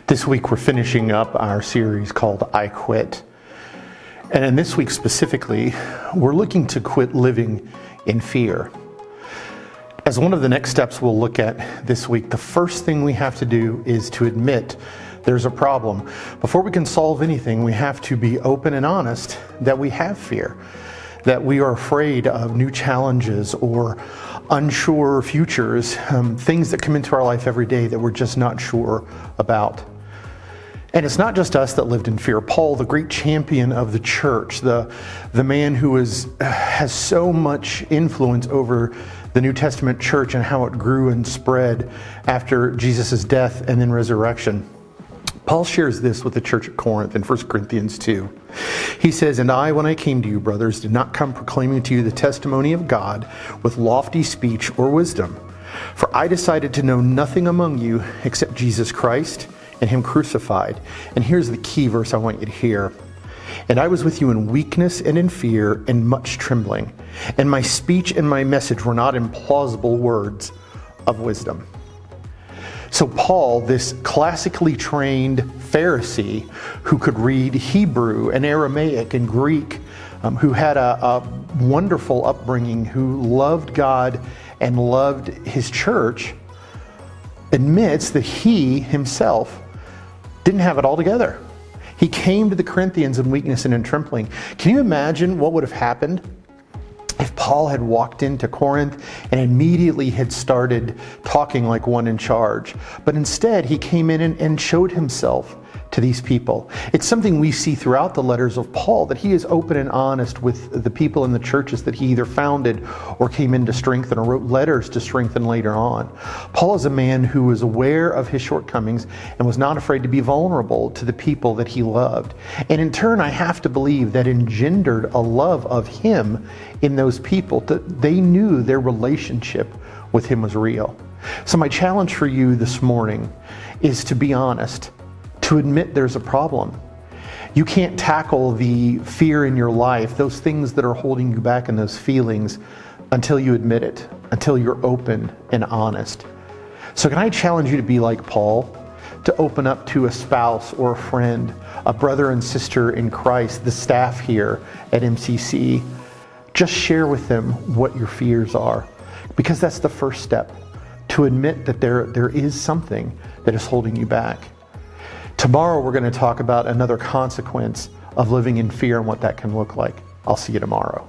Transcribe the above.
This week we're finishing up our series called I Quit. And in this week specifically, we're looking to quit living in fear. As one of the next steps we'll look at this week, the first thing we have to do is to admit there's a problem. Before we can solve anything, we have to be open and honest that we have fear, that we are afraid of new challenges or unsure futures, things that come into our life every day that we're just not sure about. And it's not just us that lived in fear. Paul, the great champion of the church, the man who has so much influence over the New Testament church and how it grew and spread after Jesus' death and then resurrection. Paul shares this with the church at Corinth in 1 Corinthians 2. He says, "And I, when I came to you, brothers, did not come proclaiming to you the testimony of God with lofty speech or wisdom. For I decided to know nothing among you except Jesus Christ and Him crucified." And here's the key verse I want you to hear. "And I was with you in weakness and in fear and much trembling. And my speech and my message were not in plausible words of wisdom." So Paul, this classically trained Pharisee who could read Hebrew and Aramaic and Greek, who had a wonderful upbringing, who loved God and loved his church, admits that he himself didn't have it all together. He came to the Corinthians in weakness and in trembling. Can you imagine what would have happened if Paul had walked into Corinth and immediately had started talking like one in charge? But instead, he came in and showed himself to these people. It's something we see throughout the letters of Paul, that he is open and honest with the people in the churches that he either founded or came in to strengthen or wrote letters to strengthen later on. Paul is a man who was aware of his shortcomings and was not afraid to be vulnerable to the people that he loved. And in turn, I have to believe that engendered a love of him in those people, that they knew their relationship with him was real. So my challenge for you this morning is to be honest, to admit there's a problem. You can't tackle the fear in your life, those things that are holding you back and those feelings, until you admit it, until you're open and honest. So can I challenge you to be like Paul, to open up to a spouse or a friend, a brother and sister in Christ, the staff here at MCC. Just share with them what your fears are, because that's the first step, to admit that there is something that is holding you back. Tomorrow we're going to talk about another consequence of living in fear and what that can look like. I'll see you tomorrow.